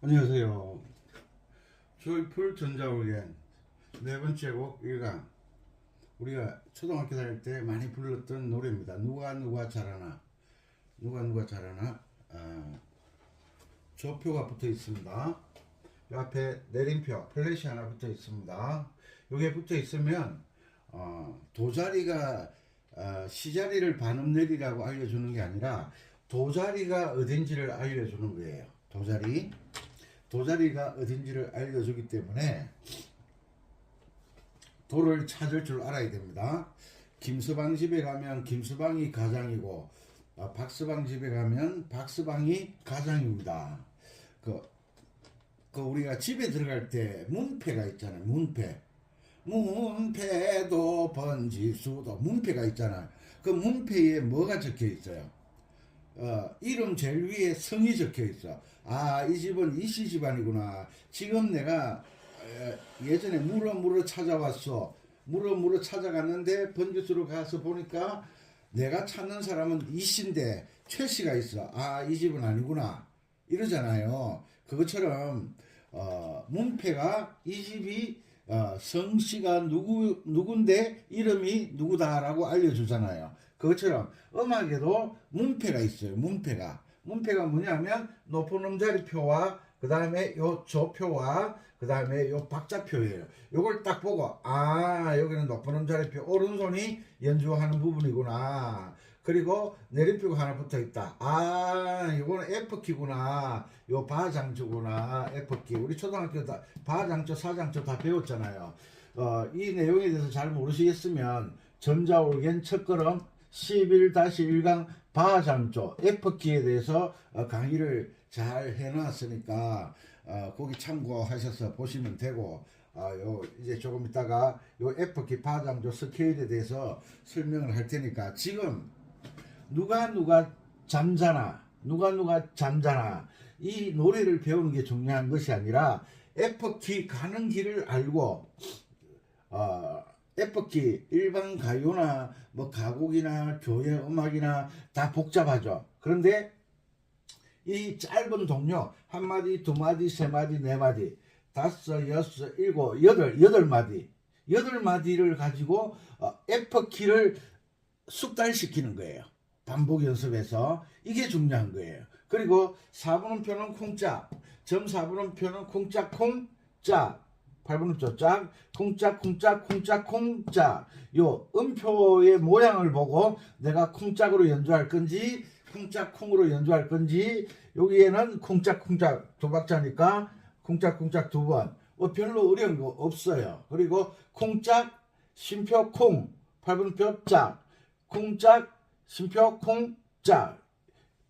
안녕하세요. 조이풀 전자올겐 네 번째 곡 1강. 우리가 초등학교 다닐 때 많이 불렀던 노래입니다. 누가 잘하나. 누가 잘하나. 조표가 붙어 있습니다. 이 앞에 내림표 플래시 하나 붙어 있습니다. 여기에 붙어 있으면 도자리가 시자리를 반음내리라고 알려주는 게 아니라 도자리가 어딘지를 알려주는 거예요. 도자리가 어딘지를 알려주기 때문에 도를 찾을 줄 알아야 됩니다. 김서방 집에 가면 김서방이 가장이고 박서방 집에 가면 박서방이 가장입니다. 우리가 집에 들어갈 때 문패가 있잖아요. 문패도 번지수도 문패가 있잖아요. 그 문패에 뭐가 적혀 있어요? 이름 제일 위에 성이 적혀 있어. 이 집은 이씨 집안이구나. 지금 내가 예전에 물어 찾아왔어. 물어 찾아갔는데 번지수로 가서 보니까 내가 찾는 사람은 이씨인데 최씨가 있어. 이 집은 아니구나. 이러잖아요. 그것처럼 문패가 이 집이 성씨가 누군데 이름이 누구다라고 알려주잖아요. 그것처럼 음악에도 문패가 있어요. 문패가 뭐냐면 높은 음자리표와 그 다음에 요 조표와 그 다음에 요 박자표예요. 요걸 딱 보고 여기는 높은 음자리표 오른손이 연주하는 부분이구나. 그리고 내림표가 하나 붙어 있다. 이거는 F키구나. 요 바장조구나. F키. 우리 초등학교 다 바장조, 사장조 다 배웠잖아요. 이 내용에 대해서 잘 모르시겠으면 전자올겐 첫걸음 11-1강 바장조 F키에 대해서 강의를 잘 해놨으니까 거기 참고하셔서 보시면 되고, 이제 조금 있다가 요 F키 바장조 스케일에 대해서 설명을 할 테니까 지금 누가 잠자나 이 노래를 배우는 게 중요한 것이 아니라 F키 가는 길을 알고 F키 일반 가요나 뭐 가곡이나 교회 음악이나 다 복잡하죠. 그런데 이 짧은 동요 한 마디, 두 마디, 세 마디, 네 마디, 다섯, 여섯, 일곱, 여덟 마디를 가지고 F키를 숙달시키는 거예요. 반복 연습에서. 이게 중요한 거예요. 그리고 4분음표는 쿵짝, 점 4분음표는 쿵짝 쿵짝, 8분음표 짝, 쿵짝 요 음표의 모양을 보고 내가 쿵짝으로 연주할 건지 쿵짝 쿵으로 연주할 건지, 여기에는 쿵짝 두 박자니까 쿵짝 두 번. 별로 어려운 거 없어요. 그리고 쿵짝 심표 쿵, 8분음표 짝, 쿵짝 심표 쿵짝,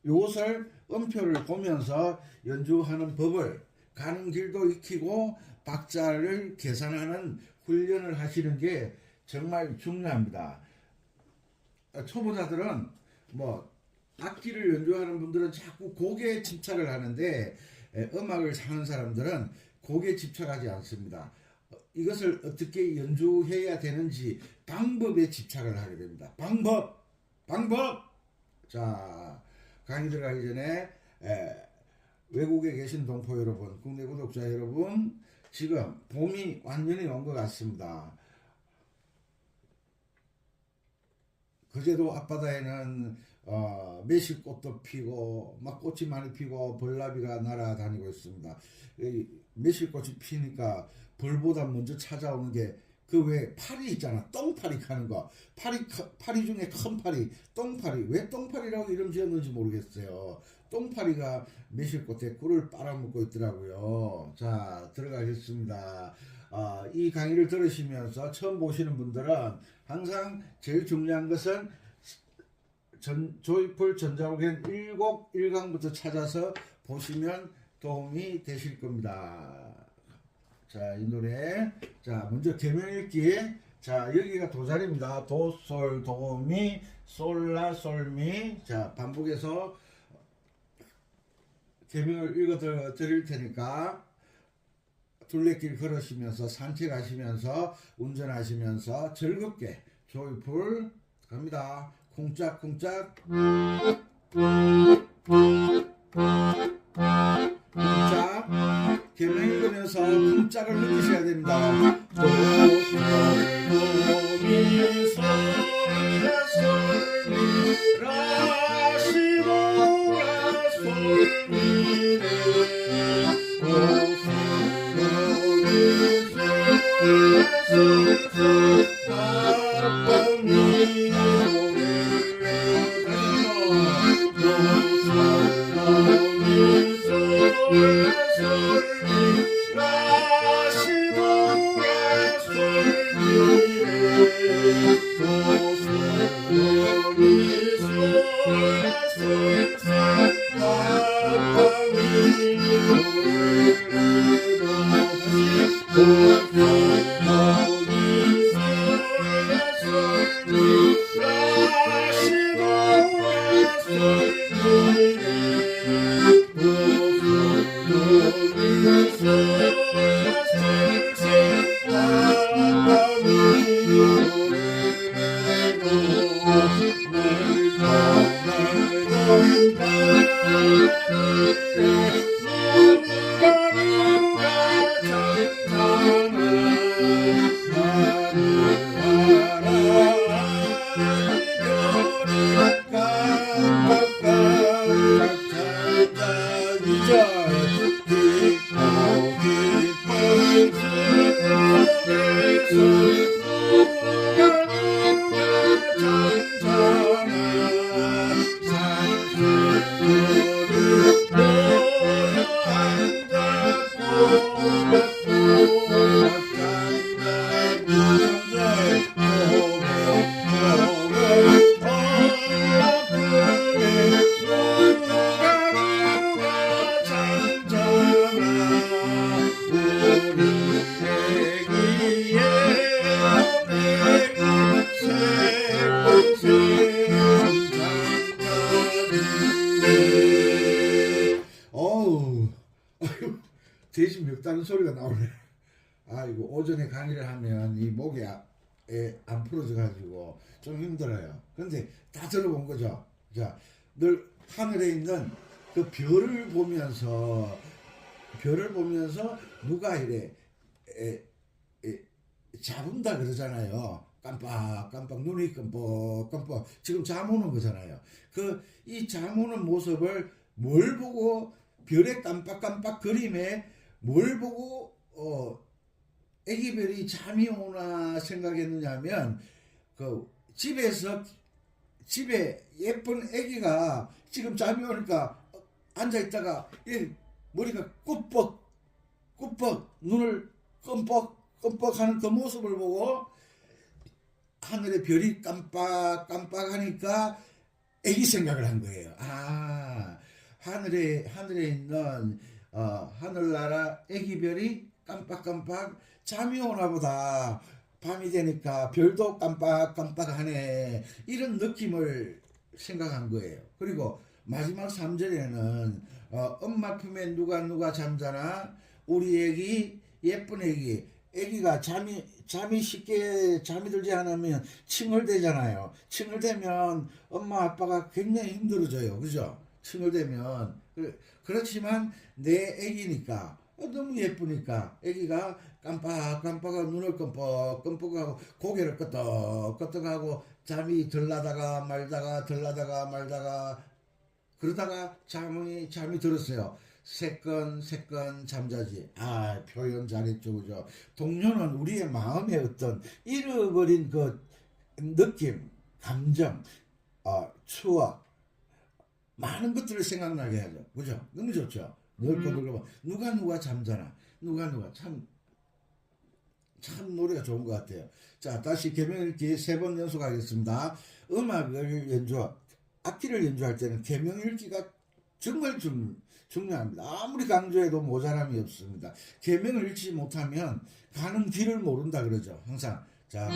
요것을 음표를 보면서 연주하는 법을 가는 길도 익히고 박자를 계산하는 훈련을 하시는 게 정말 중요합니다. 초보자들은 악기를 연주하는 분들은 자꾸 곡에 집착을 하는데 음악을 하는 사람들은 곡에 집착하지 않습니다. 이것을 어떻게 연주해야 되는지 방법에 집착을 하게 됩니다. 방법. 자, 강의 들어가기 전에 외국에 계신 동포 여러분, 국내 구독자 여러분, 지금 봄이 완전히 온 것 같습니다. 그제도 앞바다에는 매실꽃도 피고 막 꽃이 많이 피고 벌나비가 날아다니고 있습니다. 매실꽃이 피니까 벌보다 먼저 찾아오는 게 그 외에 파리 있잖아. 똥파리 가는 거. 파리 중에 큰 파리, 똥파리. 왜 똥파리라고 이름 지었는지 모르겠어요. 똥파리가 매실꽃에 꿀을 빨아먹고 있더라고요. 자, 들어가겠습니다. 이 강의를 들으시면서 처음 보시는 분들은 항상 제일 중요한 것은 조이풀 전자올겐 1곡 1강부터 찾아서 보시면 도움이 되실 겁니다. 자, 이 노래. 자, 먼저 계명 읽기. 자, 여기가 도자리입니다. 도, 솔, 도, 미, 솔, 라, 솔, 미. 자, 반복해서 계명을 읽어 드릴 테니까 둘레길 걸으시면서 산책하시면서 운전하시면서 즐겁게 조이풀 갑니다. 쿵짝쿵짝 쿵짝 짝을 느끼셔야 됩니다. 돼지 멱다는 소리가 나오네. 아이고, 오전에 강의를 하면 이 목이 안 풀어져 가지고 좀 힘들어요. 근데 다 들어본 거죠. 자, 늘 하늘에 있는 그 별을 보면서 누가 이래 잡은다 그러잖아요. 깜빡깜빡 눈이 끔뻑끔뻑 지금 잠 오는 거잖아요. 이 잠 오는 모습을 뭘 보고, 별의 깜빡깜빡 그림에 뭘 보고 애기 별이 잠이 오나 생각했느냐면, 집에 예쁜 애기가 지금 잠이 오니까 앉아있다가 머리가 꾸벅 눈을 끔뻑 하는 그 모습을 보고 하늘에 별이 깜빡 하니까 애기 생각을 한 거예요. 하늘에 있는 하늘나라 애기 별이 깜빡 잠이 오나 보다. 밤이 되니까 별도 깜빡하네. 이런 느낌을 생각한 거예요. 그리고 마지막 3절에는 엄마 품에 누가 잠자나, 우리 애기, 예쁜 애기가 잠이 쉽게 잠이 들지 않으면 칭얼대잖아요. 칭얼대면 엄마 아빠가 굉장히 힘들어져요. 그죠? 칭얼대면. 그렇지만 내 애기니까 너무 예쁘니까 애기가 깜빡하고 눈을 끔뻑하고 고개를 끄덕하고 잠이 들라다가 말다가 그러다가 잠이 들었어요. 새끈 잠자지. 표현 잘했죠. 그죠? 동료는 우리의 마음의 어떤 잃어버린 그 느낌, 감정, 추억, 많은 것들을 생각나게 하죠. 그죠? 너무 좋죠? 넓고 누가 잠자나. 참 노래가 좋은 것 같아요. 자, 다시 계명읽기 3번 연속하겠습니다. 악기를 연주할 때는 계명읽기가 정말 중요합니다. 아무리 강조해도 모자람이 없습니다. 계명을 읽지 못하면 가는 길을 모른다 그러죠. 항상. 자,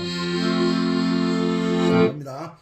갑니다.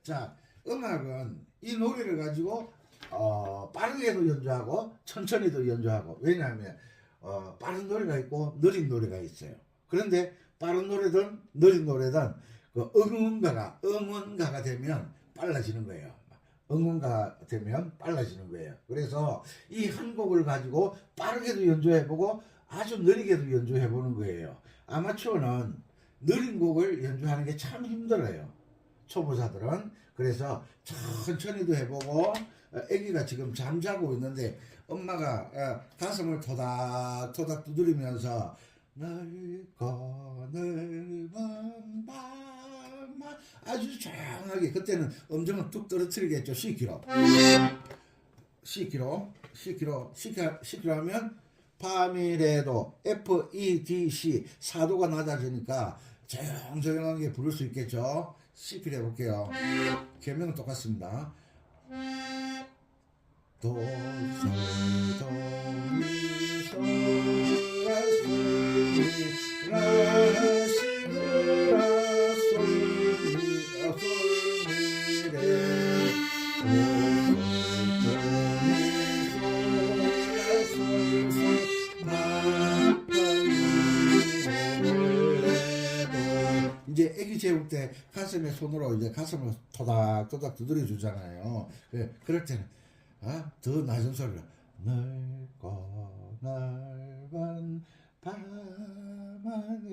자, 음악은 이 노래를 가지고 빠르게도 연주하고 천천히도 연주하고, 왜냐하면 빠른 노래가 있고 느린 노래가 있어요. 그런데 빠른 노래든 느린 노래든 그 응원가가 되면 빨라지는 거예요. 응원가 되면 빨라지는 거예요. 그래서 이 한 곡을 가지고 빠르게도 연주해보고 아주 느리게도 연주해보는 거예요. 아마추어는 느린 곡을 연주하는 게 참 힘들어요. 초보자들은. 그래서 천천히도 해보고, 아기가 지금 잠자고 있는데 엄마가 가슴을 토닥토닥 두드리면서 넓고 넓은 밤, 아주 조용하게, 그때는 음정을 뚝 떨어뜨리겠죠. C키로 하면 밤이래도 F, E, D, C 4도가 낮아지니까 조용조용하게 부를 수 있겠죠. C키로 해볼게요. 개명은 똑같습니다. 도, 솔, 도, 미, 솔, 라, 솔, 미, 라, 시, 라, 솔, 미, 솔, 미, 레, 도, 솔, 도, 미, 솔, 라, 솔, 솔, 라, 파, 미, 레, 도. 이제 애기 재울 때 가슴에 손으로 이제 가슴을 토닥토닥 두드려 주잖아요. 그럴 때는 더 낮은 소리로 넓고 넓은 밤하늘에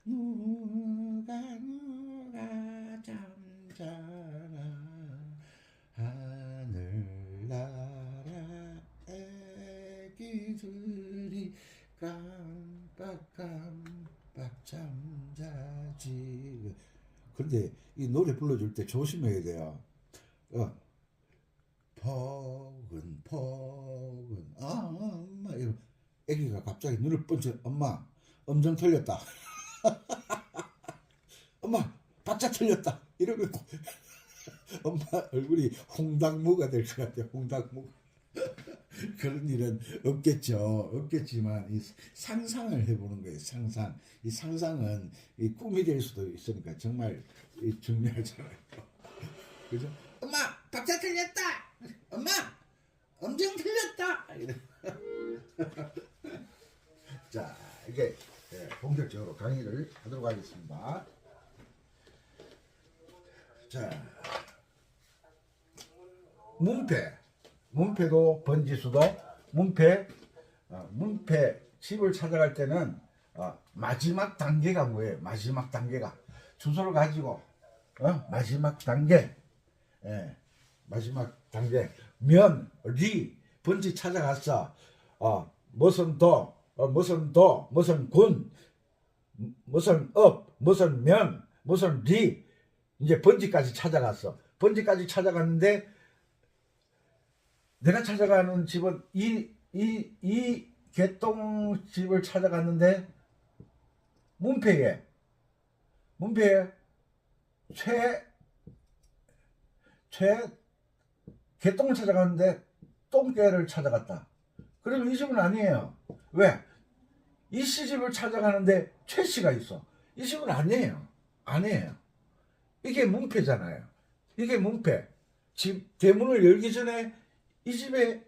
누가 잠자나 하늘나라 애기들이 깜빡깜빡 잠자지. 근데 이 노래 불러줄 때 조심해야 돼요. 포근 엄마, 이러 애기가 갑자기 눈을 번쩍, 엄마 음정 틀렸다. 엄마 박자 틀렸다 이러면 엄마 얼굴이 홍당무가 될 것 같아요. 홍당무. 그런 일은 없겠지만 이 상상을 해보는 거예요. 이 상상은 이 꿈이 될 수도 있으니까 정말 중요하잖아요. 그죠? 엄마 박자 틀렸다. 엄마 음정 틀렸다. 자, 이게 본격적으로 강의를 하도록 하겠습니다. 자, 문패도 번지수도 문패 집을 찾아갈 때는 마지막 단계가 뭐예요? 마지막 단계가 주소를 가지고 마지막 단계, 마지막 단계 리 번지 찾아갔어. 무슨 도 무슨 군 무슨 무슨 무슨 리, 이제 번지까지 찾아갔어. 번지까지 찾아갔는데 내가 찾아가는 집은 이 개똥집을 찾아갔는데 문패에 개똥을 찾아갔는데 똥개를 찾아갔다. 그러면 이 집은 아니에요. 왜? 이 시집을 찾아가는데 최씨가 있어. 이 집은 아니에요. 이게 문패잖아요. 이게 문패. 집 대문을 열기 전에 이 집에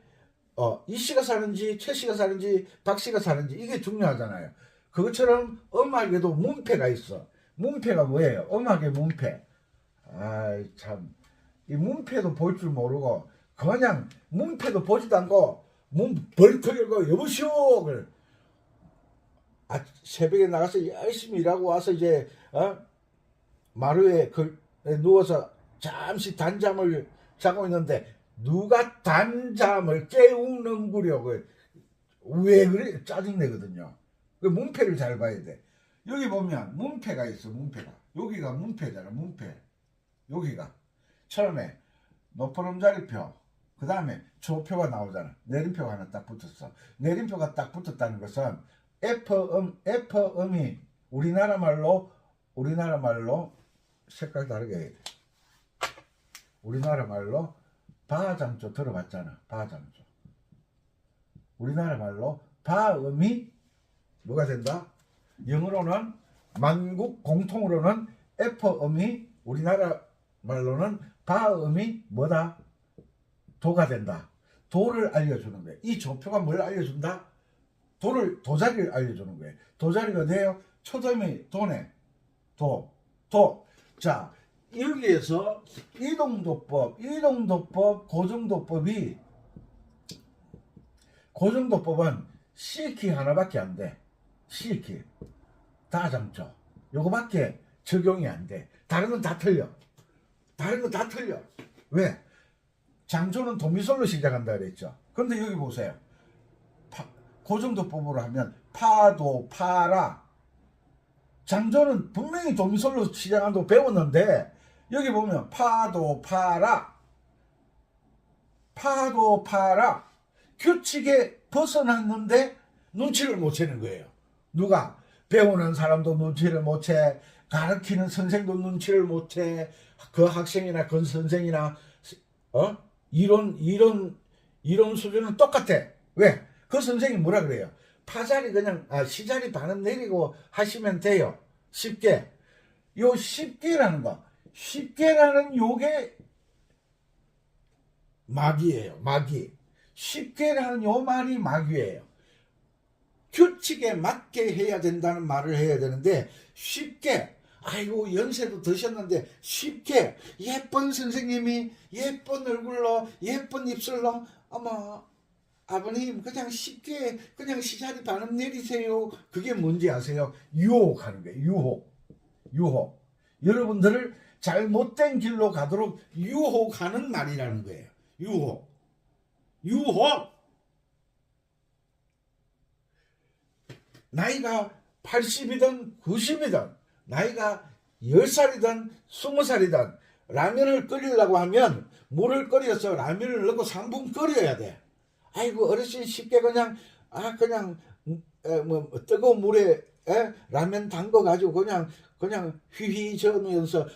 이 씨가 사는지 최 씨가 사는지 박 씨가 사는지 이게 중요하잖아요. 그것처럼 음악에도 문패가 있어. 문패가 뭐예요? 음악의 문패. 아이 참, 이 문패도 볼 줄 모르고 그냥 문패도 보지도 않고 문 벌컥 열고 여보시오. 새벽에 나가서 열심히 일하고 와서 이제 마루에 누워서 잠시 단잠을 자고 있는데 누가 단잠을 깨우는구려. 왜 그래? 짜증내거든요. 그 문패를 잘 봐야 돼. 여기 보면 문패가 있어. 문패가 여기가 문패잖아. 문패 여기가 처음에 높은 음자리표, 그 다음에 초표가 나오잖아. 내림표가 하나 딱 붙었어. 내림표가 딱 붙었다는 것은 F음이 우리나라 말로 색깔 다르게 해야 돼. 우리나라 말로 바장조 들어봤잖아. 바장조. 우리나라 말로 바음이 뭐가 된다? 영어로는 만국 공통으로는 F음이 우리나라 말로는 바음이 뭐다? 도가 된다. 도를 알려주는 거예요. 이 조표가 뭘 알려준다? 도자리를 알려주는 거예요. 도자리가 돼요. 초점이 도네. 도. 자, 여기에서 이동도법, 고정도법은 C키 하나밖에 안 돼. C키. 다장조. 요거밖에 적용이 안 돼. 다른 건 다 틀려. 왜? 장조는 도미솔로 시작한다 그랬죠. 그런데 여기 보세요. 고정도법으로 하면 파도, 파라. 장조는 분명히 도미솔로 시작한다고 배웠는데 여기 보면 파도, 파라. 규칙에 벗어났는데 눈치를 못 채는 거예요. 누가? 배우는 사람도 눈치를 못 채, 가르치는 선생도 눈치를 못 채, 그 학생이나 그 선생이나 이런 수준은 똑같아. 왜? 그 선생이 뭐라 그래요? 파자리 시자리 반음 내리고 하시면 돼요. 쉽게. 요 쉽게라는 요게 막이에요. 막이. 쉽게라는 요 말이 막이에요. 규칙에 맞게 해야 된다는 말을 해야 되는데 쉽게, 아이고 연세도 드셨는데 쉽게 예쁜 선생님이 예쁜 얼굴로 예쁜 입술로 어머 아버님 그냥 쉽게 그냥 시자리 반음 내리세요. 그게 뭔지 아세요? 유혹하는 거예요. 유혹. 여러분들을 잘못된 길로 가도록 유혹하는 말이라는 거예요. 유혹. 나이가 80이든 90이든 나이가 10살이든 20살이든 라면을 끓이려고 하면 물을 끓여서 라면을 넣고 3분 끓여야 돼. 아이고 어르신 쉽게 그냥 뜨거운 물에 라면 담궈 가지고 그냥 휘휘 저으면서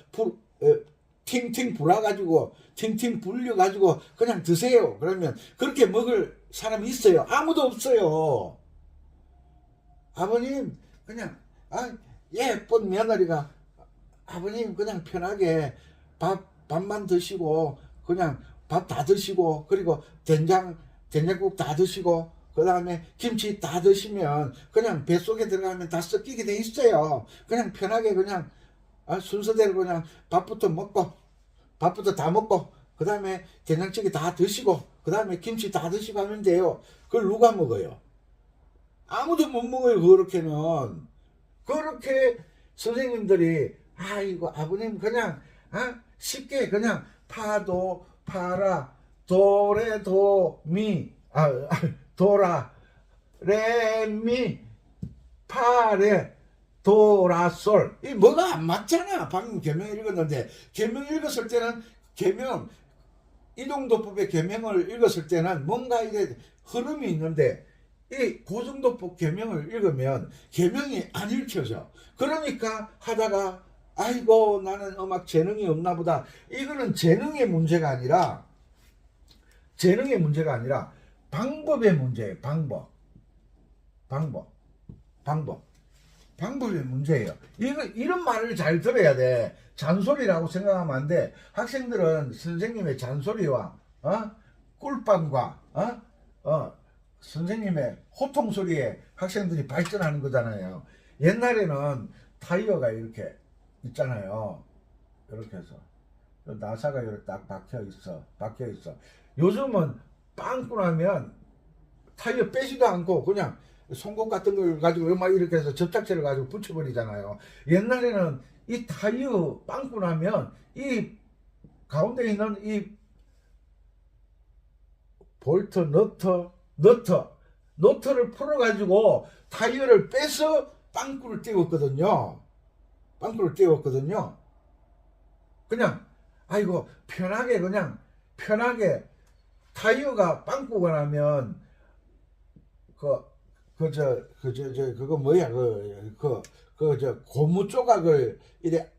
팅팅 불어가지고 팅팅 불려가지고 그냥 드세요. 그러면 그렇게 먹을 사람이 있어요? 아무도 없어요. 아버님 그냥 예쁜 며느리가 아버님 그냥 편하게 밥만 드시고 그냥 밥 다 드시고 그리고 된장국 다 드시고 그 다음에 김치 다 드시면 그냥 뱃속에 들어가면 다 섞이게 돼 있어요. 그냥 편하게 그냥 순서대로 그냥 밥부터 다 먹고 그 다음에 된장찌개 다 드시고 그 다음에 김치 다 드시고 하면 돼요. 그걸 누가 먹어요? 아무도 못 먹어요. 그렇게 선생님들이 아이고 아버님 그냥 쉽게 그냥 파도 파라 도레 도미 도라 레미 파레 도라솔 이 뭐가 안 맞잖아. 방금 계명 읽었는데 계명 읽었을 때는 이동도법의 계명을 읽었을 때는 뭔가 이게 흐름이 있는데 이 고정도법 계명을 읽으면 계명이 안 읽혀져. 그러니까 하다가 아이고 나는 음악 재능이 없나 보다. 이거는 재능의 문제가 아니라 방법의 문제예요. 방법의 문제예요. 이런 말을 잘 들어야 돼. 잔소리라고 생각하면 안 돼. 학생들은 선생님의 잔소리와 꿀밤과 선생님의 호통 소리에 학생들이 발전하는 거잖아요. 옛날에는 타이어가 이렇게 있잖아요. 이렇게 해서 나사가 이렇게 딱 박혀 있어. 요즘은 빵꾸 나면 타이어 빼지도 않고 그냥 송곳 같은 걸 가지고 막 이렇게 해서 접착제를 가지고 붙여버리잖아요. 옛날에는 이 타이어 빵꾸 나면 이 가운데 있는 이 볼트 너트를 풀어가지고 타이어를 빼서 빵꾸를 띄웠거든요. 그냥 아이고 편하게 타이어가 빵꾸가 나면 그 그거 뭐야, 고무 조각을 이래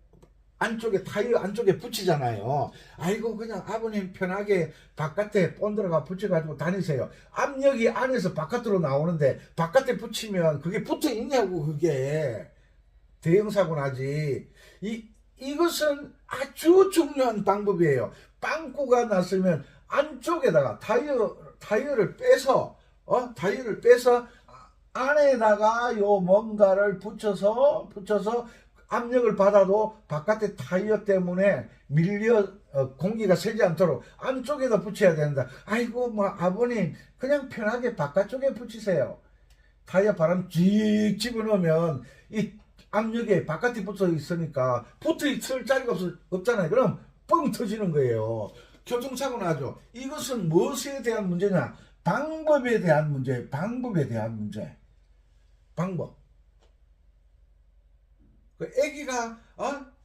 안쪽에, 타이어 안쪽에 붙이잖아요. 아이고, 그냥 아버님 편하게 바깥에 본드라가 붙여가지고 다니세요. 압력이 안에서 바깥으로 나오는데, 바깥에 붙이면 그게 붙어 있냐고, 그게. 대형사고 나지. 이것은 아주 중요한 방법이에요. 빵꾸가 났으면 안쪽에다가 타이어를 빼서, 안에다가 요 뭔가를 붙여서 압력을 받아도 바깥에 타이어 때문에 공기가 새지 않도록 안쪽에다 붙여야 된다. 아이고, 뭐, 아버님, 그냥 편하게 바깥쪽에 붙이세요. 타이어 바람 쥐 집어넣으면 이 압력에 바깥에 붙어 있으니까 붙어 있을 자리가 없잖아요. 그럼 뻥 터지는 거예요. 교통사고 나죠. 이것은 무엇에 대한 문제냐? 방법에 대한 문제. 방법.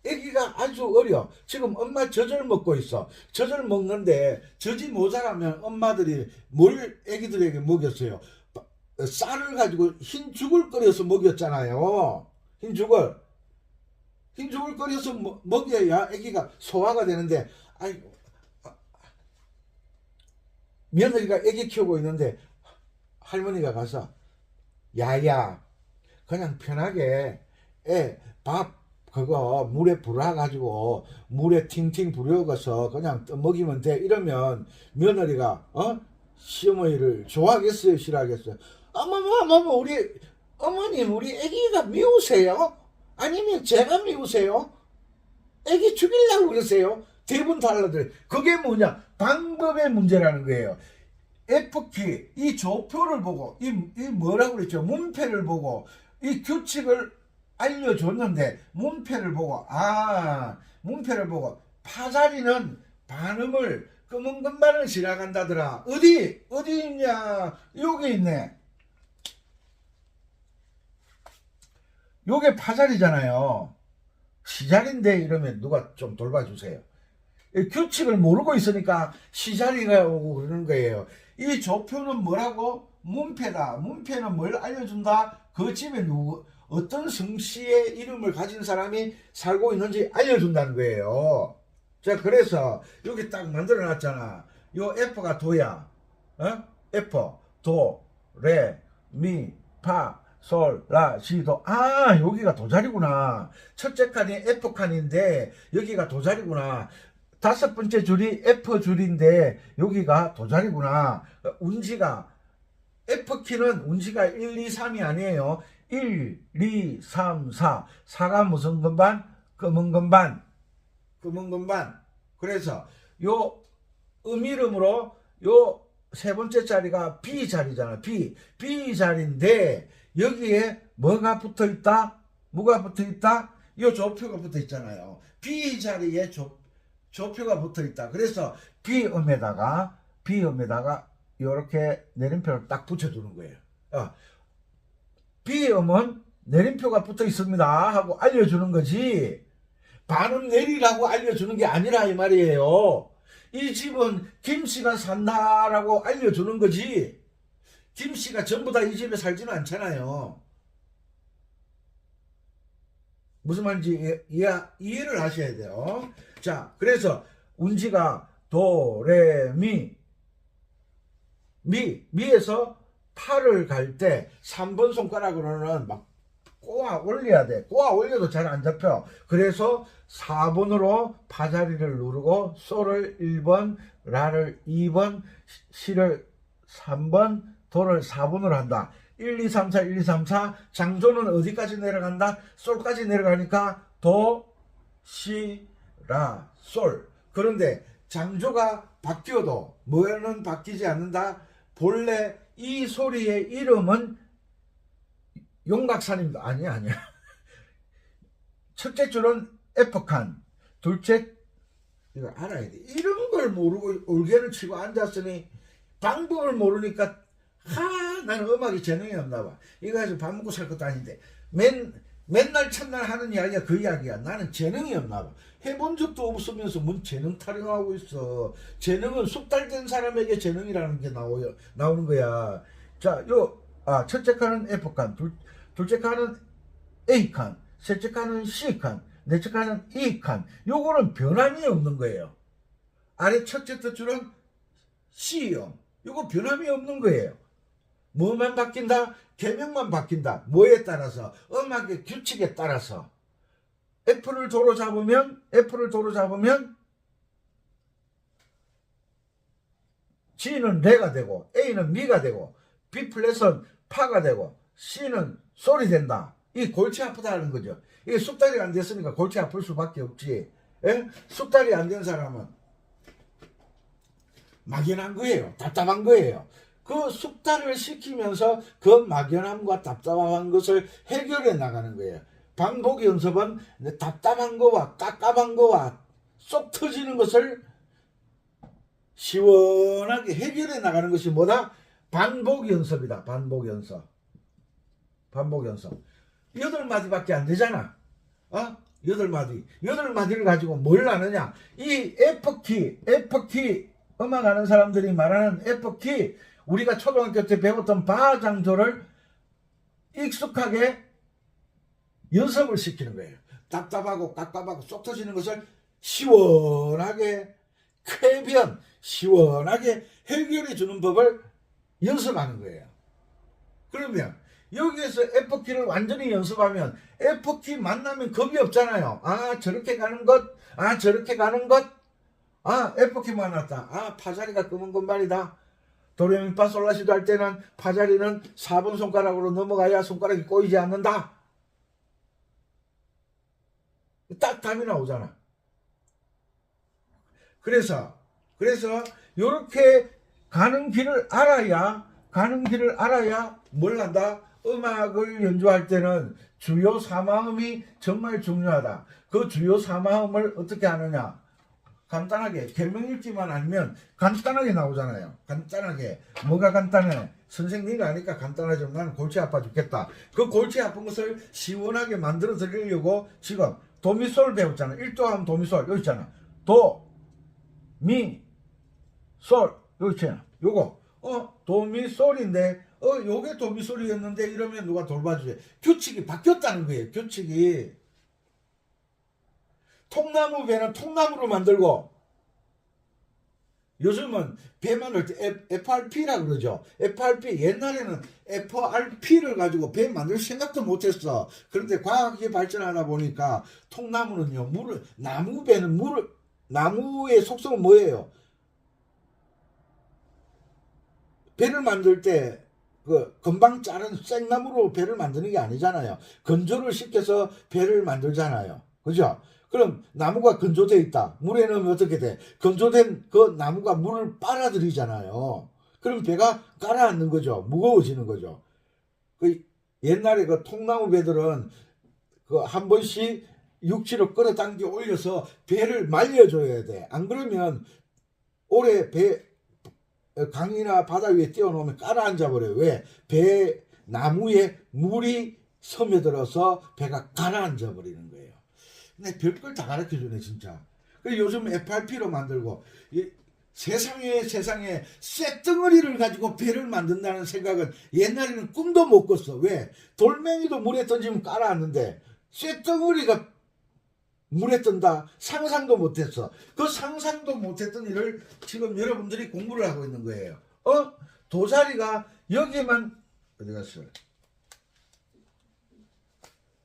애기가 아주 어려. 지금 엄마 젖을 먹고 있어. 젖을 먹는데 젖이 모자라면 엄마들이 뭘 애기들에게 먹였어요? 쌀을 가지고 흰죽을 끓여서 먹였잖아요. 흰죽을 끓여서 먹여야 애기가 소화가 되는데, 아이고, 며느리가 애기 키우고 있는데 할머니가 가서, 야야, 그냥 편하게 밥 그거 물에 불어가지고 물에 팅팅 불여서 그냥 먹이면 돼. 이러면 며느리가 시어머니를 좋아하겠어요, 싫어하겠어요? 어머머, 어머님, 우리 애기가 미우세요? 아니면 제가 미우세요? 애기 죽이려고 그러세요? 대부분 달라들. 그게 뭐냐? 방법의 문제라는 거예요. F키, 이 조표를 보고, 이 뭐라고 그랬죠? 문패를 보고, 이 규칙을 알려줬는데, 문패를 보고, 파자리는 반음을, 검은 금반을 지나간다더라. 어디 있냐? 여기 있네. 요게 파자리잖아요. 시자리인데 이러면 누가 좀 돌봐주세요. 규칙을 모르고 있으니까 시자리가 오고 그러는 거예요. 이 조표는 뭐라고? 문패다. 문패는 뭘 알려준다? 그 집에 어떤 성씨의 이름을 가진 사람이 살고 있는지 알려준다는 거예요. 자, 그래서 여기 딱 만들어 놨잖아. 요 F가 도야. F, 도, 레, 미, 파, 솔, 라, 시, 도. 여기가 도자리구나. 첫째 칸이 F 칸인데 여기가 도자리구나. 다섯 번째 줄이 F 줄인데 여기가 도자리구나. 운지가 F키는 운지가 1, 2, 3이 아니에요. 1, 2, 3, 4. 4가 무슨 금반? 검은 금반. 그래서 요 이름으로 요 세 번째 자리가 B 자리잖아. B 자리인데 여기에 뭐가 붙어 있다? 요 조표가 붙어 있잖아요. B 자리에 조표가 붙어 있다. 그래서 B음에다가 이렇게 내림표를 딱 붙여주는 거예요. B음은 내림표가 붙어 있습니다 하고 알려주는 거지, 반음 내리라고 알려주는 게 아니라 이 말이에요. 이 집은 김씨가 산다라고 알려주는 거지, 김씨가 전부 다 이 집에 살지는 않잖아요. 무슨 말인지 이해를 하셔야 돼요. 자, 그래서 운지가 도, 레, 미에서 파를 갈 때 3번 손가락으로는 막 꼬아 올려야 돼. 꼬아 올려도 잘 안 잡혀. 그래서 4번으로 파자리를 누르고 솔을 1번, 라를 2번, 시를 3번, 도를 4번으로 한다. 1, 2, 3, 4, 1, 2, 3, 4. 장조는 어디까지 내려간다? 솔까지 내려가니까 도, 시, 라, 솔. 그런데 장조가 바뀌어도 뭐는 바뀌지 않는다? 본래 이 소리의 이름은 용각산입니다. 아니야. 첫째 줄은 F칸, 둘째, 이거 알아야 돼. 이런 걸 모르고 올개를 치고 앉았으니 방법을 모르니까 나는 음악이 재능이 없나 봐. 이거 가지고 밥 먹고 살 것도 아닌데 맨날 첫날 하는 이야기가 그 이야기야. 나는 재능이 없나 봐. 해본 적도 없으면서 뭔 재능 타령하고 있어. 재능은 숙달된 사람에게 재능이라는 게 나오는 거야. 자, 요 첫째 칸은 F칸, 둘째 칸은 A칸, 셋째 칸은 C칸, 넷째 칸은 E칸. 요거는 변함이 없는 거예요. 아래 첫째 줄은 C형. 요거 변함이 없는 거예요. 뭐만 바뀐다? 계명만 바뀐다. 뭐에 따라서? 음악의 규칙에 따라서. F를 도로 잡으면 G는 레가 되고 A는 미가 되고 B 플랫은 파가 되고 C는 솔이 된다. 이 골치 아프다는 거죠. 이게 숙달이 안 됐으니까 골치 아플 수밖에 없지. 예? 숙달이 안 된 사람은 막연한 거예요. 답답한 거예요. 그 숙달을 시키면서 그 막연함과 답답한 것을 해결해 나가는 거예요. 반복 연습은 답답한 거와 깝깝한 거와 쏙 터지는 것을 시원하게 해결해 나가는 것이 뭐다? 반복 연습이다. 반복 연습. 8마디밖에 안 되잖아. 8마디를 가지고 뭘 아느냐? 이 F키, 음악 하는 사람들이 말하는 F키, 우리가 초등학교 때 배웠던 바장조를 익숙하게 연습을 시키는 거예요. 답답하고 깝깝하고 쏙 터지는 것을 시원하게 쾌변, 시원하게 해결해 주는 법을 연습하는 거예요. 그러면 여기에서 F키를 완전히 연습하면 F키 만나면 겁이 없잖아요. 저렇게 가는 것, 저렇게 가는 것, F키 만났다. 파자리가 검은 건말이다. 도레미파솔라시도 할 때는 파자리는 4번 손가락으로 넘어가야 손가락이 꼬이지 않는다. 딱 답이 나오잖아. 그래서 요렇게 가는 길을 알아야 뭘 한다? 음악을 연주할 때는 주요 4마음이 정말 중요하다. 그 주요 4마음을 어떻게 하느냐? 간단하게 계명읽기만 아니면 간단하게 나오잖아요. 간단하게. 뭐가 간단해? 선생님이 아니까 간단하지만 나는 골치 아파 죽겠다. 그 골치 아픈 것을 시원하게 만들어 드리려고 지금 도미솔 배웠잖아. 1도 하면 도미솔 여기 있잖아. 도, 미, 솔 여기 있잖아. 요거 도미솔인데 요게 도미솔이었는데 이러면 누가 돌봐주지? 규칙이 바뀌었다는 거예요. 규칙이. 통나무 배는 통나무로 만들고 요즘은 배 만들 때 FRP라 그러죠. FRP. 옛날에는 FRP를 가지고 배 만들 생각도 못했어. 그런데 과학이 발전하다 보니까 통나무는요, 나무 배는 나무의 속성은 뭐예요? 배를 만들 때 금방 자른 생나무로 배를 만드는 게 아니잖아요. 건조를 시켜서 배를 만들잖아요. 그죠? 그럼 나무가 건조되어 있다. 물에 넣으면 어떻게 돼? 건조된 그 나무가 물을 빨아들이잖아요. 그럼 배가 가라앉는 거죠. 무거워지는 거죠. 옛날에 그 통나무 배들은 한 번씩 육지로 끌어당겨 올려서 배를 말려줘야 돼. 안 그러면 오래 강이나 바다 위에 띄워놓으면 가라앉아 버려요. 왜? 나무에 물이 스며들어서 배가 가라앉아 버리는 거예요. 근데 별걸 다 가르쳐주네 진짜. 요즘 FRP로 만들고 세상에 쇳덩어리를 가지고 배를 만든다는 생각은 옛날에는 꿈도 못 꿨어. 왜? 돌멩이도 물에 던지면 가라앉는데 쇳덩어리가 물에 뜬다. 상상도 못했어. 그 상상도 못했던 일을 지금 여러분들이 공부를 하고 있는 거예요. 도자리가 여기만 어디 갔어요?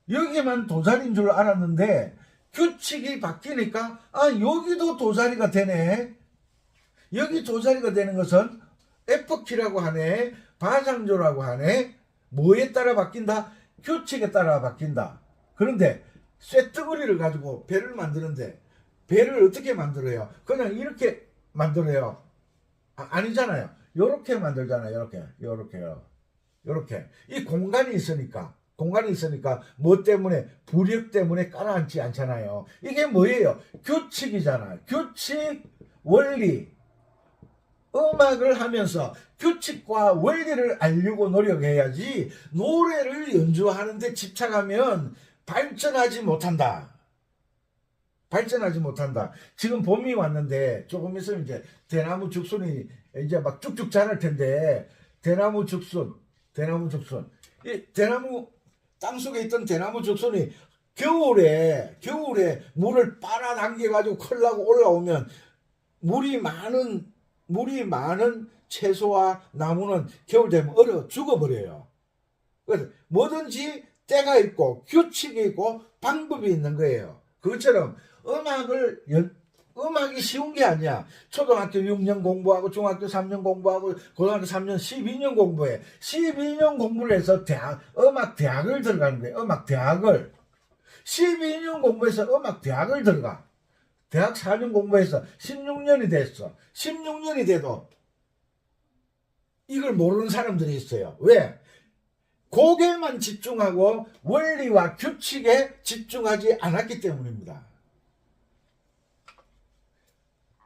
여기만 도자리인 줄 알았는데 규칙이 바뀌니까 여기도 도자리가 되네. 여기 도자리가 되는 것은 F키라고 하네. 바장조라고 하네. 뭐에 따라 바뀐다? 규칙에 따라 바뀐다. 그런데 쇳덩어리를 가지고 배를 만드는데 배를 어떻게 만들어요? 그냥 이렇게 만들어요. 아니잖아요. 요렇게 만들잖아요. 요렇게. 이 공간이 있으니까 뭐 때문에? 부력 때문에 가라앉지 않잖아요. 이게 뭐예요? 규칙이잖아요. 규칙, 원리. 음악을 하면서 규칙과 원리를 알려고 노력해야지 노래를 연주하는데 집착하면 발전하지 못한다. 지금 봄이 왔는데 조금 있으면 이제 대나무 죽순이 이제 막 쭉쭉 자랄 텐데 대나무 죽순 대나무 죽순. 이 대나무 땅속에 있던 대나무 죽순이 겨울에 물을 빨아당겨 가지고 클라고 올라오면 물이 많은 채소와 나무는 겨울 되면 얼어 죽어버려요. 그래서 뭐든지 때가 있고 규칙이 있고 방법이 있는 거예요. 그것처럼 음악이 쉬운 게 아니야. 초등학교 6년 공부하고 중학교 3년 공부하고 고등학교 3년 12년 공부해. 12년 공부를 해서 음악 대학을 들어가는 거예요. 음악 대학을 12년 공부해서 음악 대학을 들어가. 대학 4년 공부해서 16년이 됐어. 16년이 돼도 이걸 모르는 사람들이 있어요. 왜? 고개만 집중하고 원리와 규칙에 집중하지 않았기 때문입니다.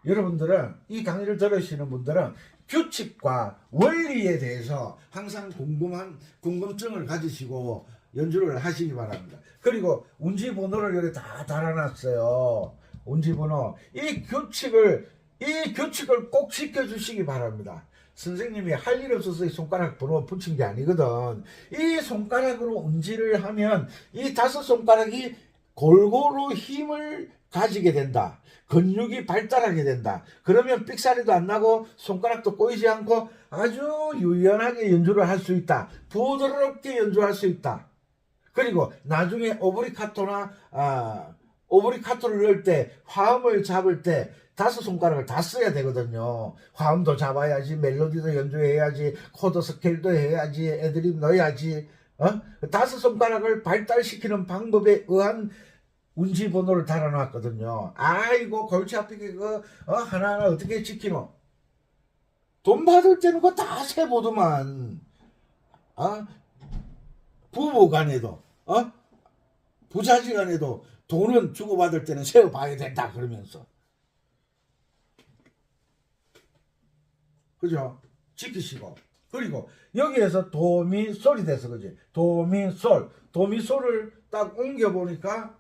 여러분들은 이 강의를 들으시는 분들은 규칙과 원리에 대해서 항상 궁금증을 가지시고 연주를 하시기 바랍니다. 그리고 운지번호를 여기 다 달아놨어요. 운지번호. 이 규칙을 꼭 지켜주시기 바랍니다. 선생님이 할 일 없어서 이 손가락 번호 붙인 게 아니거든. 이 손가락으로 운지를 하면 이 5손가락이 골고루 힘을 가지게 된다. 근육이 발달하게 된다. 그러면 삑사리도 안 나고 손가락도 꼬이지 않고 아주 유연하게 연주를 할 수 있다. 부드럽게 연주할 수 있다. 그리고 나중에 오브리카토를 넣을 때 화음을 잡을 때 5손가락을 다 써야 되거든요. 화음도 잡아야지, 멜로디도 연주해야지, 코드 스케일도 해야지, 애드립 넣어야지. 5손가락을 발달시키는 방법에 의한 운지번호를 달아놨거든요. 아이고 골치 아프게 하나하나 어떻게 지키노? 돈 받을 때는 그거 다 세보더만. 부부간에도 부자지간에도 돈은 주고받을 때는 세어봐야 된다 그러면서. 그죠? 지키시고. 그리고 여기에서 도미솔이 돼서 그지? 도미솔. 도미솔을 딱 옮겨보니까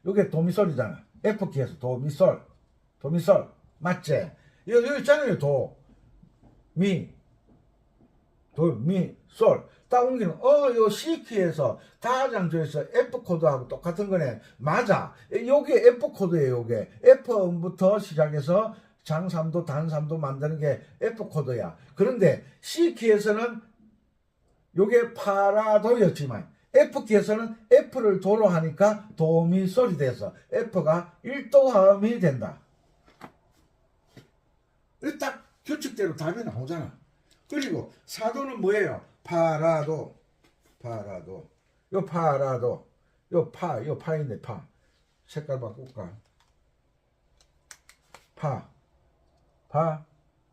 이게 도미솔이잖아. F키에서 도미솔. 맞지? 여기 있잖아요. 도미솔. 딱 옮기는 요 C키에서 다장조에서 F코드하고 똑같은 거네. 맞아. 요게 F코드예요. 요게 F음부터 시작해서 장삼도 단삼도 만드는 게 F코드야. 그런데 C키에서는 요게 파라도였지만 F키에서는 F를 도로 하니까 도미솔이 돼서 F가 1도 화음이 된다. 딱 규칙대로 답이 나오잖아. 그리고 사도는 뭐예요? 파라도. 요 파라도. 요 파인데 파. 색깔 바꿀까?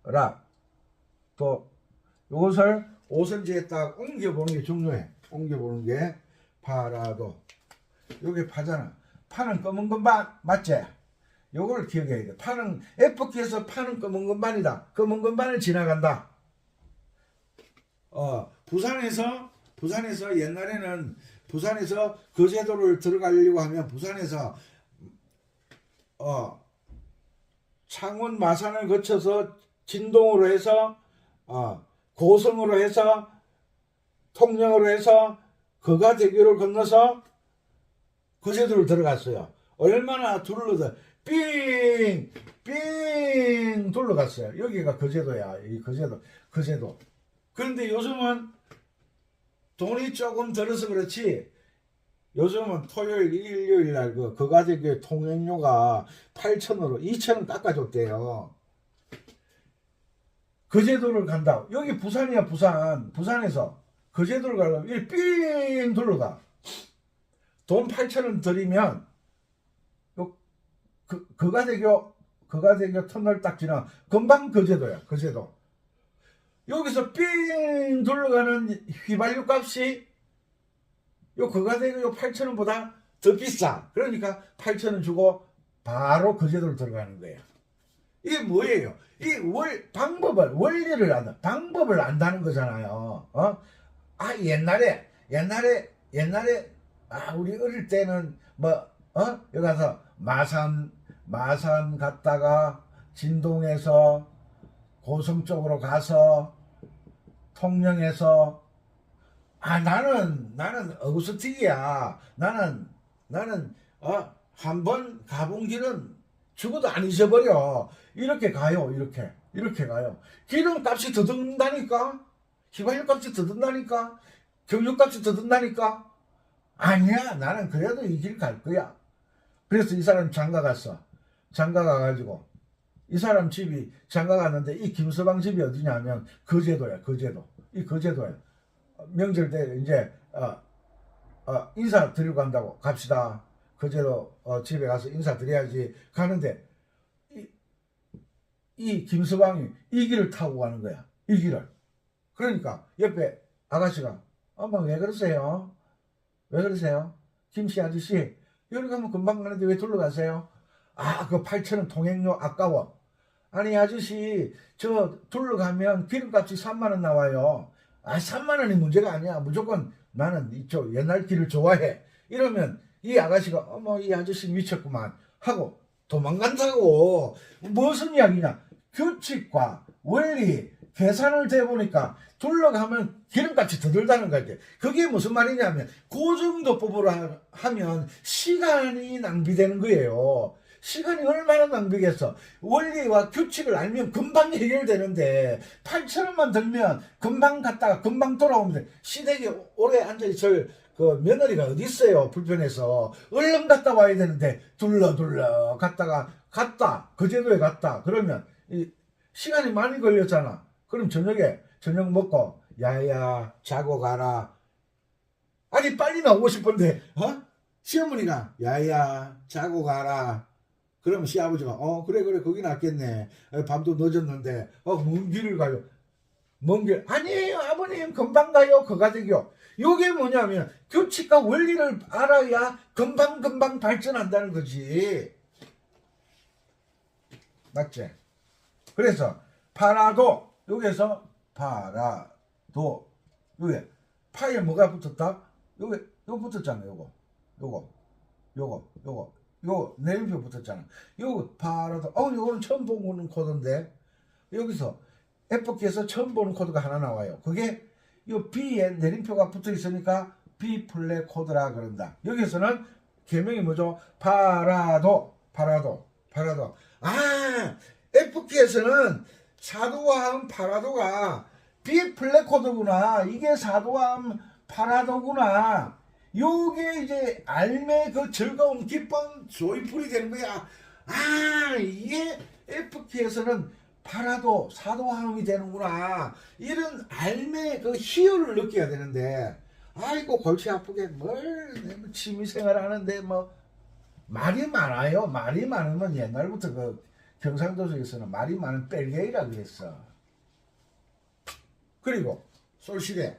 라. 또 요것을 오선지에 딱 옮겨보는 게 중요해. 옮겨보는 게 파라도. 요게 파잖아. 파는 검은 건반 맞지? 요걸 기억해야 돼. 파는 F키에서 파는 검은 건반이다. 검은 건반을 지나간다. 부산에서 옛날에는 부산에서 거제도를 들어가려고 하면 부산에서 창원 마산을 거쳐서 진동으로 해서 고성으로 해서 통영으로 해서 거가대교를 건너서 거제도를 들어갔어요. 얼마나 둘러서 삥 둘러갔어요. 여기가 거제도야. 이 거제도. 그런데 요즘은 돈이 조금 들어서 그렇지, 요즘은 토요일, 일요일 날 거가대교 통행료가 8,000원으로 2,000원 깎아줬대요. 거제도를 간다. 여기 부산이야, 부산에서 거제도를 가려면 이렇게 삥 둘러가. 돈 8,000원 들이면 거가대교 터널 딱 지나 금방 거제도야. 거제도. 여기서 삥 둘러가는 휘발유 값이 요 거가대교 8,000원보다 더 비싸. 그러니까 8,000원 주고 바로 거제도를 들어가는 거예요. 이게 뭐예요? 이 원리를 안다. 방법을 안다는 거잖아요. 옛날에 우리 어릴 때는 여기 가서 마산 갔다가 진동에서 고성 쪽으로 가서 통영에서 나는 어구스틱이야. 나는 한 번 가본 길은 죽어도 안 잊어버려. 이렇게 가요. 이렇게 가요. 기름값이 더 든다니까. 휘발유값이 더 든다니까. 경유값이 더 든다니까. 아니야. 나는 그래도 이 길 갈 거야. 그래서 이 사람 장가 갔어. 장가 가가지고 이 사람 집이 장가 갔는데 이 김서방 집이 어디냐면 거제도야. 이 거제도야. 명절 때 이제 인사 드리고 간다고 갑시다. 거제도 집에 가서 인사 드려야지 가는데 이 김서방이 이 길을 타고 가는 거야. 이 길을. 그러니까 옆에 아가씨가 엄마 왜 그러세요? 왜 그러세요? 김씨 아저씨 여기 가면 금방 가는데 왜 둘러 가세요? 그 8,000원 통행료 아까워. 아니 아저씨 저 둘러 가면 기름값이 3만 원 나와요. 3만 원이 문제가 아니야. 무조건 나는 이쪽 옛날 길을 좋아해. 이러면 이 아가씨가 어머 이 아저씨 미쳤구만 하고 도망간다고. 무슨 이야기냐. 규칙과 원리 계산을 대보니까 둘러가면 기름값이 더 들다는 거지. 그게 무슨 말이냐면 그 정도 법으로 하면 시간이 낭비되는 거예요. 시간이 얼마나 낭비겠어. 원리와 규칙을 알면 금방 해결되는데 8,000원만 들면 금방 갔다가 금방 돌아오면 돼. 시댁에 오래 앉아있을 그 며느리가 어디 있어요. 불편해서 얼른 갔다 와야 되는데 둘러 갔다가 거제도에 갔다 그러면 시간이 많이 걸렸잖아. 그럼 저녁 먹고 야야 자고 가라. 아니 빨리 나오고 싶은데 시어머니가 야야 자고 가라. 그러면 시아버지가 그래 거기 낫겠네. 밤도 늦었는데 먼 길을 가요. 먼 길 아니에요 아버님 금방 가요. 거가댁이요. 요게 뭐냐면 규칙과 원리를 알아야 금방 발전한다는 거지. 맞지? 그래서 파라도 여기에서 파라도 요게 파에 뭐가 붙었다? 요거 붙었잖아. 요거 내림표 붙었잖아. 요거 파라도 요거는 처음 보는 코드인데 여기서 F키에서 처음 보는 코드가 하나 나와요. 그게 요 B에 내림표가 붙어 있으니까 B 플랫 코드라 그런다. 여기서는 개명이 뭐죠? 파라도. F키에서는 사도화음 파라도가 B 플랫 코드구나. 이게 사도화음 파라도구나. 요게 이제 알매 그 즐거움, 기쁨, 조이풀이 되는 거야. 이게 F키에서는 파라도, 사도화음이 되는구나. 이런 알매 그 희열을 느껴야 되는데, 아이고, 골치 아프게 취미생활 하는데 말이 많아요. 말이 많으면 옛날부터 그 경상도에서는 말이 많은 뺄개이라 그랬어. 그리고 솔시레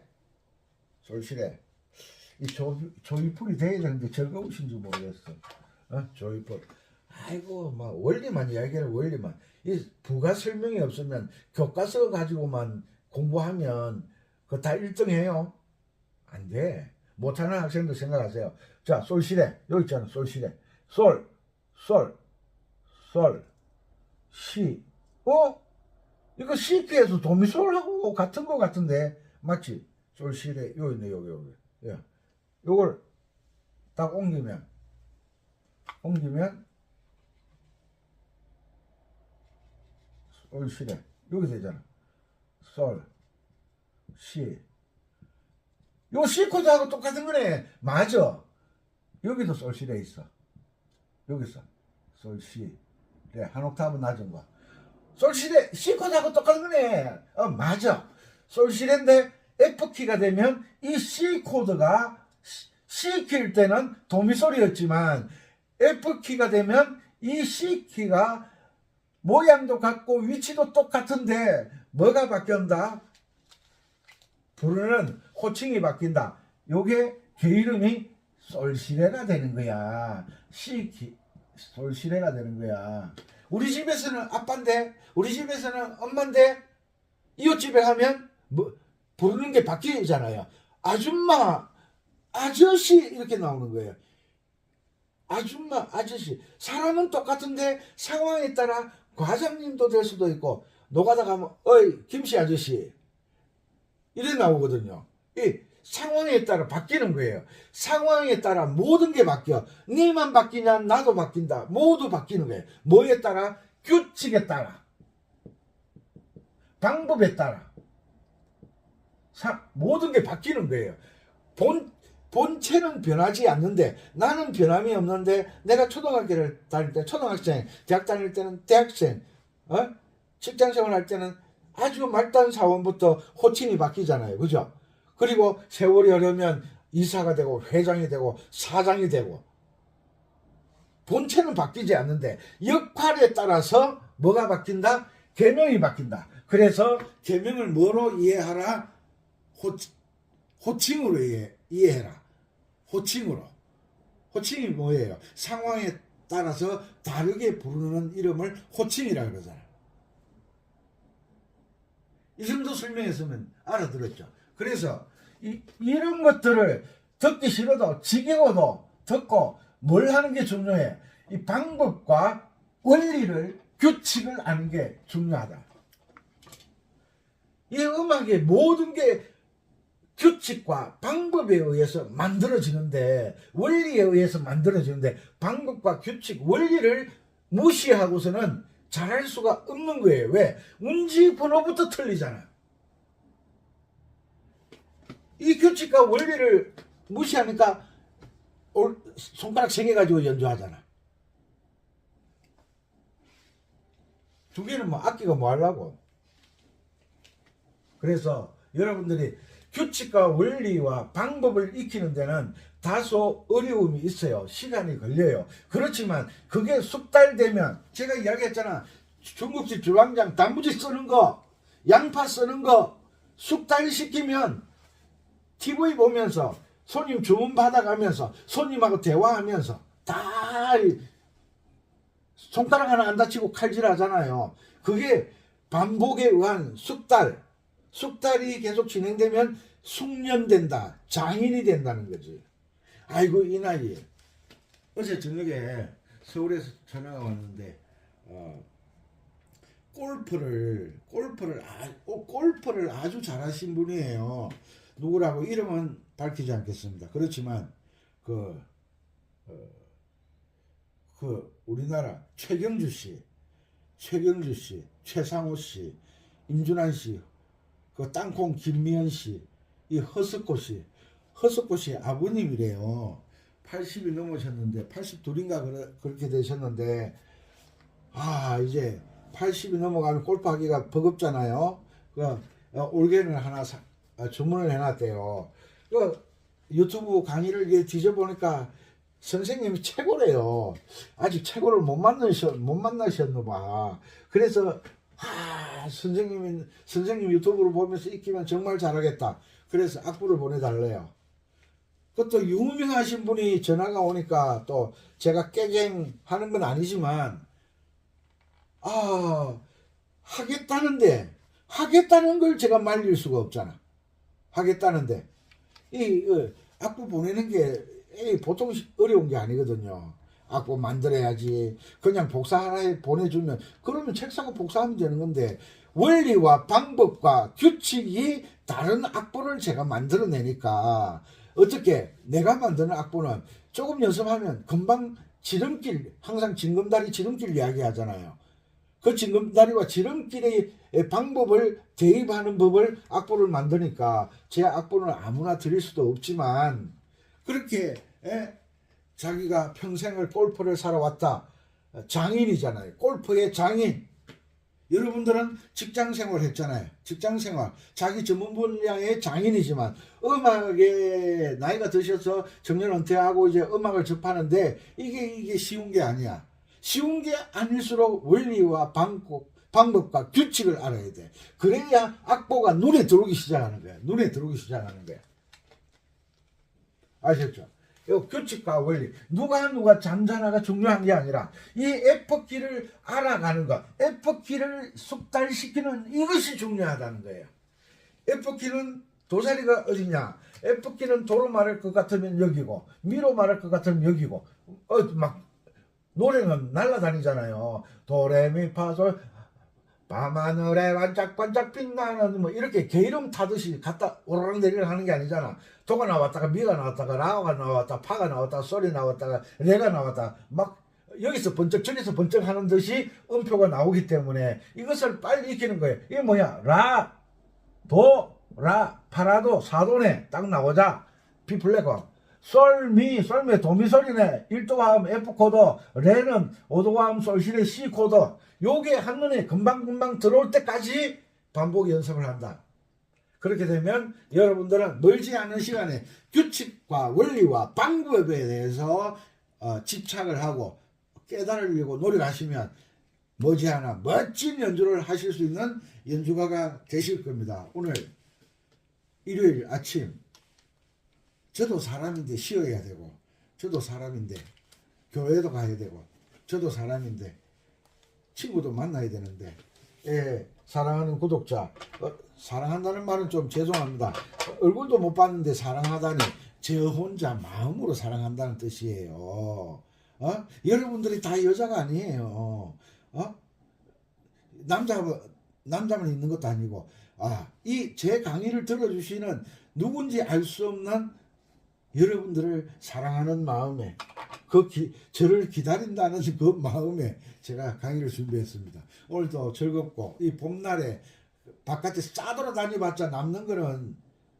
이 조이풀이 돼야 되는데 즐거우신지 모르겠어. 조이풀. 아이고 원리만 이야기하는 원리만. 이 부가 설명이 없으면 교과서 가지고만 공부하면 그거 다 1등해요. 안 돼. 못하는 학생들 생각하세요. 자, 솔시레 여기 있잖아. 솔시레 솔 시. 이거 C키에서 도미솔하고 같은 거 같은데 맞지? 솔시레 여기 있네. 여기. 예. 요걸 딱 옮기면 솔시레 여기 되잖아. 솔 시. 요 C 코드하고 똑같은 거네. 맞아. 여기도 솔시레 있어. 여기서 솔시 한 옥타브 낮은 거. 솔시레 C 코드하고 똑같은 거네. 맞아. 솔시레인데 F키가 되면 이 C 코드가 C키일 때는 도미솔이었지만 F키가 되면 이 C키가 모양도 같고 위치도 똑같은데 뭐가 바뀐다? 부르는 호칭이 바뀐다. 요게 개 이름이 솔시레가 되는 거야. C키 솔시레가 되는 거야. 우리 집에서는 아빠인데 우리 집에서는 엄마인데 이웃집에 가면 부르는 게 바뀌잖아요. 아줌마 아저씨 이렇게 나오는 거예요. 아줌마 아저씨. 사람은 똑같은데 상황에 따라 과장님도 될 수도 있고 노가다 가면 어이 김씨 아저씨 이래 나오거든요. 이 상황에 따라 바뀌는 거예요. 상황에 따라 모든 게 바뀌어. 니만 바뀌냐 나도 바뀐다. 모두 바뀌는 거예요. 뭐에 따라? 규칙에 따라, 방법에 따라 모든 게 바뀌는 거예요. 본체는 변하지 않는데 나는 변함이 없는데 내가 초등학교를 다닐 때 초등학생, 대학 다닐 때는 대학생, 직장생활 할 때는 아주 말단 사원부터 호칭이 바뀌잖아요. 그죠? 그리고 세월이 흐르면 이사가 되고 회장이 되고 사장이 되고 본체는 바뀌지 않는데 역할에 따라서 뭐가 바뀐다? 계명이 바뀐다. 그래서 계명을 뭐로 이해하라? 호칭으로 이해해라. 호칭으로. 호칭이 뭐예요? 상황에 따라서 다르게 부르는 이름을 호칭이라 그러잖아요. 이 정도 설명했으면 알아들었죠. 그래서 이런 것들을 듣기 싫어도 지겨워도 듣고 뭘 하는 게 중요해? 이 방법과 원리를, 규칙을 아는 게 중요하다. 이 음악의 모든 게 규칙과 방법에 의해서 만들어지는데, 원리에 의해서 만들어지는데 방법과 규칙, 원리를 무시하고서는 잘할 수가 없는 거예요. 왜? 운지 번호부터 틀리잖아. 이 규칙과 원리를 무시하니까 손가락 3개 가지고 연주하잖아. 2개는 뭐 악기가 뭐 하려고. 그래서 여러분들이 규칙과 원리와 방법을 익히는 데는 다소 어려움이 있어요. 시간이 걸려요. 그렇지만 그게 숙달되면, 제가 이야기했잖아. 중국집 주방장 단무지 쓰는 거, 양파 쓰는 거 숙달시키면 TV 보면서, 손님 주문 받아가면서, 손님하고 대화하면서 다 손가락 하나 안 다치고 칼질 하잖아요. 그게 반복에 의한 숙달이 계속 진행되면 숙련된다, 장인이 된다는 거지. 아이고, 이 나이에. 어제 저녁에 서울에서 전화가 왔는데 골프를 아주 잘하신 분이에요. 누구라고 이름은 밝히지 않겠습니다. 그렇지만 우리나라 최경주 씨, 최상호 씨, 임준환 씨, 땅콩 김미연 씨, 이 허석고 씨 아버님이래요. 80이 넘으셨는데, 82인가 그렇게 되셨는데, 이제 80이 넘어가면 골프하기가 버겁잖아요. 올게를 하나 주문을 해놨대요. 유튜브 강의를 뒤져보니까 선생님이 최고래요. 아직 최고를 못 만나셨나봐. 그래서 선생님 유튜브를 보면서 익히면 정말 잘하겠다. 그래서 악보를 보내달래요. 그것도 유명하신 분이 전화가 오니까 또 제가 깨갱 하는 건 아니지만, 하겠다는 걸 제가 말릴 수가 없잖아. 하겠다는데 악보 보내는 게 보통 어려운 게 아니거든요. 악보 만들어야지. 그냥 복사 하나 보내주면, 그러면 책 사고 복사하면 되는 건데, 원리와 방법과 규칙이 다른 악보를 제가 만들어내니까, 어떻게 내가 만드는 악보는 조금 연습하면 금방 지름길, 항상 징검다리 지름길 이야기 하잖아요. 그 징검다리와 지름길의 방법을 대입하는 법을 악보를 만드니까, 제 악보는 아무나 드릴 수도 없지만, 그렇게 자기가 평생을 골프를 살아왔다. 장인이잖아요. 골프의 장인. 여러분들은 직장생활 했잖아요. 직장생활. 자기 전문 분야의 장인이지만 음악에 나이가 드셔서 정년 은퇴하고 이제 음악을 접하는데 이게 쉬운 게 아니야. 쉬운 게 아닐수록 원리와 방법과 규칙을 알아야 돼. 그래야 악보가 눈에 들어오기 시작하는 거야. 눈에 들어오기 시작하는 거야. 아셨죠? 이 규칙과 원리, 누가 잠자나가 중요한 게 아니라 이 F키를 알아가는 것, F키를 숙달시키는 이것이 중요하다는 거예요. F키는 도사리가 어디냐? F키는 도로 말할 것 같으면 여기고, 미로 말할 것 같으면 여기고, 막 노래는 날아다니잖아요. 도레미파솔 밤하늘에 반짝반짝 빛나는 뭐 이렇게 게으름 타듯이 갖다 오르락내리락 하는 게 아니잖아. 도가 나왔다가 미가 나왔다가 라가 나왔다가 파가 나왔다가 솔이 나왔다가 레가 나왔다가 막 여기서 번쩍 저기서 번쩍 하는 듯이 음표가 나오기 때문에 이것을 빨리 익히는 거예요. 이게 뭐야? 라, 도, 라, 파라도, 사도네 딱 나오자. B 플랫과 솔미, 솔미 도미솔이네 1도화음 F 코드, 레는 5도화음 솔실의 C 코드. 요게 한눈에 금방금방 들어올 때까지 반복 연습을 한다. 그렇게 되면 여러분들은 멀지 않은 시간에 규칙과 원리와 방법에 대해서 집착을 하고 깨달으려고 노력하시면 머지않아 멋진 연주를 하실 수 있는 연주가가 되실 겁니다. 오늘 일요일 아침 저도 사람인데 쉬어야 되고 저도 사람인데 교회도 가야 되고 저도 사람인데 친구도 만나야 되는데 사랑하는 구독자 사랑한다는 말은 좀 죄송합니다. 얼굴도 못 봤는데 사랑하다니 저 혼자 마음으로 사랑한다는 뜻이에요. 여러분들이 다 여자가 아니에요. 남자만 있는 것도 아니고 이 제 강의를 들어주시는 누군지 알 수 없는 여러분들을 사랑하는 마음에 저를 기다린다는 그 마음에 제가 강의를 준비했습니다. 오늘도 즐겁고 이 봄날에 바깥에서 짜돌아다녀봤자 남는 거는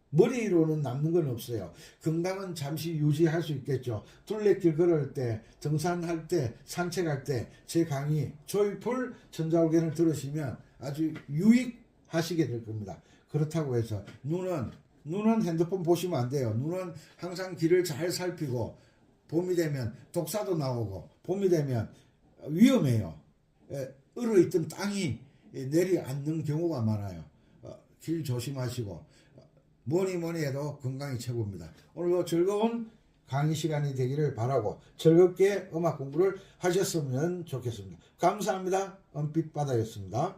머리로는 남는 건 없어요. 건강은 잠시 유지할 수 있겠죠. 둘레길 걸을 때, 등산할 때, 산책할 때 제 강의 조이풀 전자올개를 들으시면 아주 유익하시게 될 겁니다. 그렇다고 해서 눈은 핸드폰 보시면 안 돼요. 눈은 항상 길을 잘 살피고 봄이 되면 독사도 나오고 봄이 되면 위험해요. 얼어있던 땅이 내리앉는 경우가 많아요. 길 조심하시고 뭐니 해도 건강이 최고입니다. 오늘도 즐거운 강의 시간이 되기를 바라고 즐겁게 음악 공부를 하셨으면 좋겠습니다. 감사합니다. 은빛바다였습니다.